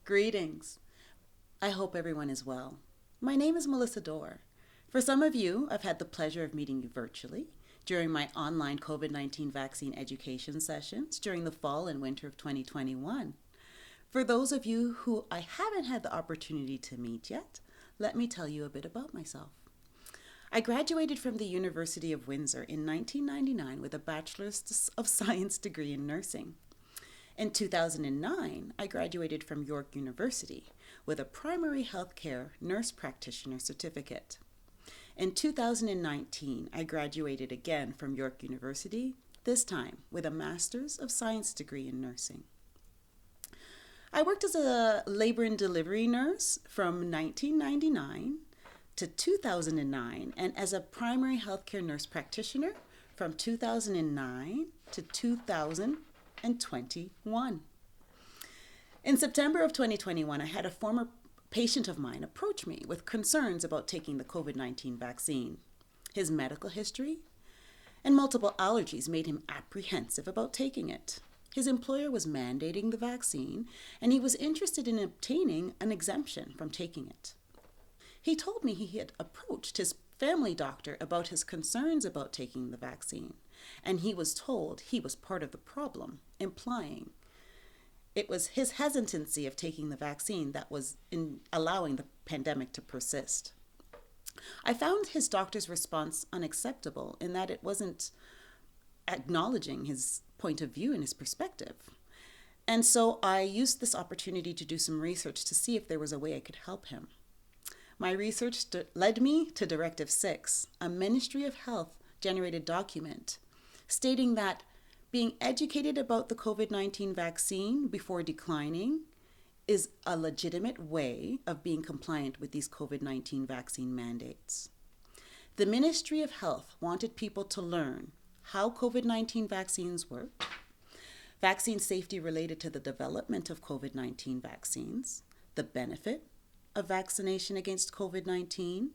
Greetings. I hope everyone is well. My name is Melissa Dorr. For some of you, I've had the pleasure of meeting you virtually during my online COVID 19 vaccine education sessions during the fall and winter of 2021. For those of you who I haven't had the opportunity to meet yet, let me tell you a bit about myself. I graduated from the University of Windsor in 1999 with a Bachelor's of Science degree in nursing. In 2009, I graduated from York University with a primary healthcare nurse practitioner certificate. In 2019, I graduated again from York University, this time with a Master's of Science degree in nursing. I worked as a labor and delivery nurse from 1999 to 2009 and as a primary healthcare nurse practitioner from 2009 to 2021. In September of 2021, I had a former patient of mine approach me with concerns about taking the COVID 19 vaccine. His medical history and multiple allergies made him apprehensive about taking it. His employer was mandating the vaccine, and he was interested in obtaining an exemption from taking it. He told me he had approached his family doctor about his concerns about taking the vaccine, and he was told he was part of the problem, implying it was his hesitancy of taking the vaccine that was allowing the pandemic to persist. I found his doctor's response unacceptable in that it wasn't acknowledging his point of view and his perspective. And so I used this opportunity to do some research to see if there was a way I could help him. My research led me to Directive 6, a Ministry of Health generated document stating that being educated about the COVID 19 vaccine before declining is a legitimate way of being compliant with these COVID 19 vaccine mandates. The Ministry of Health wanted people to learn how COVID 19 vaccines work, vaccine safety related to the development of COVID 19 vaccines, the benefit of vaccination against COVID 19,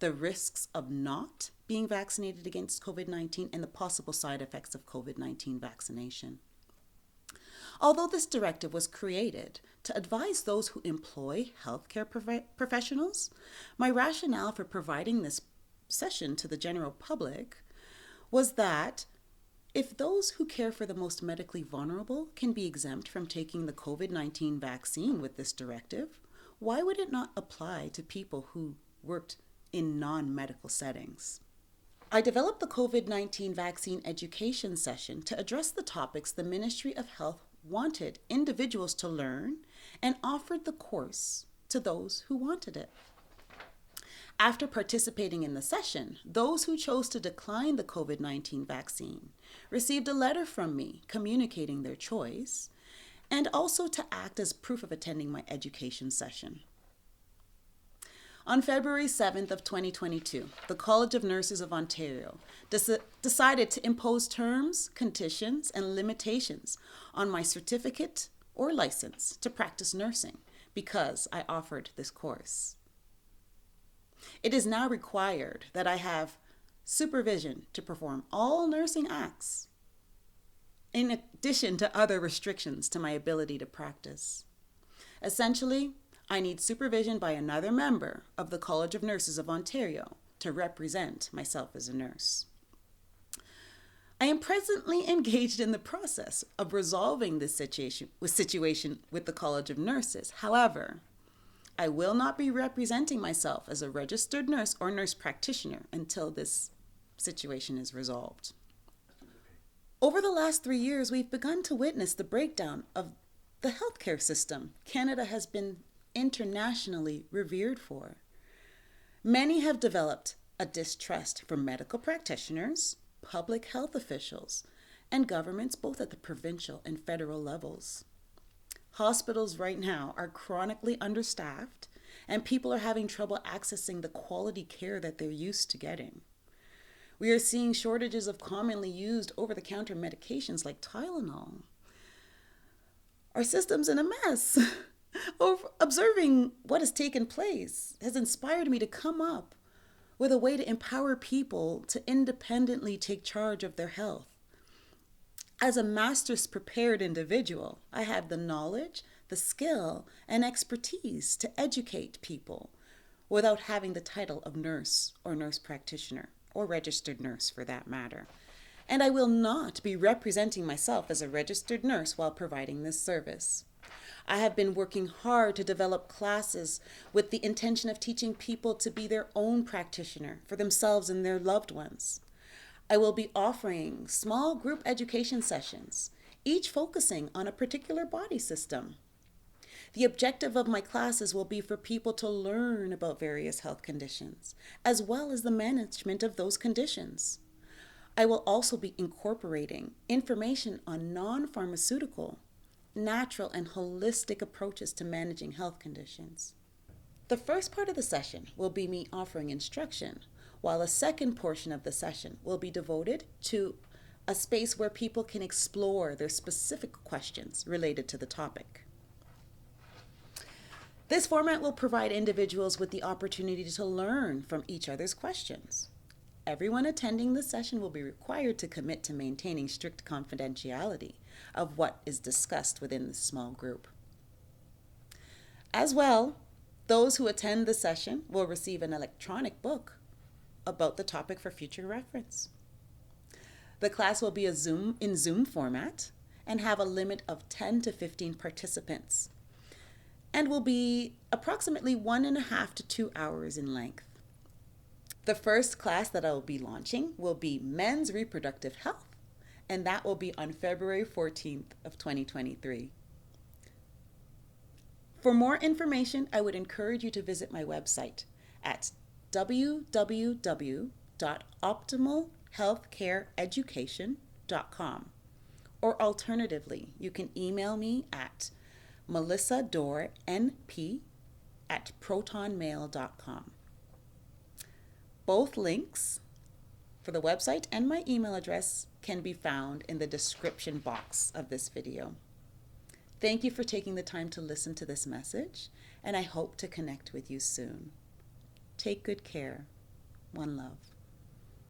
the risks of not being vaccinated against COVID 19, and the possible side effects of COVID 19 vaccination. Although this directive was created to advise those who employ healthcare professionals, my rationale for providing this session to the general public was that if those who care for the most medically vulnerable can be exempt from taking the COVID 19 vaccine with this directive, why would it not apply to people who worked in non-medical settings? I developed the COVID 19 vaccine education session to address the topics the Ministry of Health wanted individuals to learn and offered the course to those who wanted it. After participating in the session, those who chose to decline the COVID 19 vaccine received a letter from me communicating their choice and also to act as proof of attending my education session. On February 7th of 2022, the College of Nurses of Ontario decided to impose terms, conditions, and limitations on my certificate or license to practice nursing because I offered this course. It is now required that I have supervision to perform all nursing acts, in addition to other restrictions to my ability to practice. Essentially, I need supervision by another member of the College of Nurses of Ontario to represent myself as a nurse. I am presently engaged in the process of resolving this situation with the College of Nurses. However, I will not be representing myself as a registered nurse or nurse practitioner until this situation is resolved. Over the last 3 years, we've begun to witness the breakdown of the healthcare system Canada has been internationally revered for. Many have developed a distrust for medical practitioners, public health officials, and governments both at the provincial and federal levels. Hospitals right now are chronically understaffed, and people are having trouble accessing the quality care that they're used to getting. We are seeing shortages of commonly used over-the-counter medications like Tylenol. Our system's in a mess. Observing what has taken place has inspired me to come up with a way to empower people to independently take charge of their health. As a master's prepared individual, I have the knowledge, the skill and expertise to educate people without having the title of nurse or nurse practitioner or registered nurse for that matter. And I will not be representing myself as a registered nurse while providing this service. I have been working hard to develop classes with the intention of teaching people to be their own practitioner for themselves and their loved ones. I will be offering small group education sessions, each focusing on a particular body system. The objective of my classes will be for people to learn about various health conditions, as well as the management of those conditions. I will also be incorporating information on non-pharmaceutical, natural, and holistic approaches to managing health conditions. The first part of the session will be me offering instruction, while a second portion of the session will be devoted to a space where people can explore their specific questions related to the topic. This format will provide individuals with the opportunity to learn from each other's questions. Everyone attending the session will be required to commit to maintaining strict confidentiality of what is discussed within the small group. As well, those who attend the session will receive an electronic book about the topic for future reference. The class will be in Zoom format and have a limit of 10 to 15 participants and will be approximately 1.5 to 2 hours in length. The first class that I will be launching will be Men's Reproductive Health, and that will be on February 14th of 2023. For more information, I would encourage you to visit my website at www.optimalhealthcareeducation.com, or alternatively, you can email me at melissadorenp@protonmail.com. Both links for the website and my email address can be found in the description box of this video. Thank you for taking the time to listen to this message, and I hope to connect with you soon. Take good care. One love.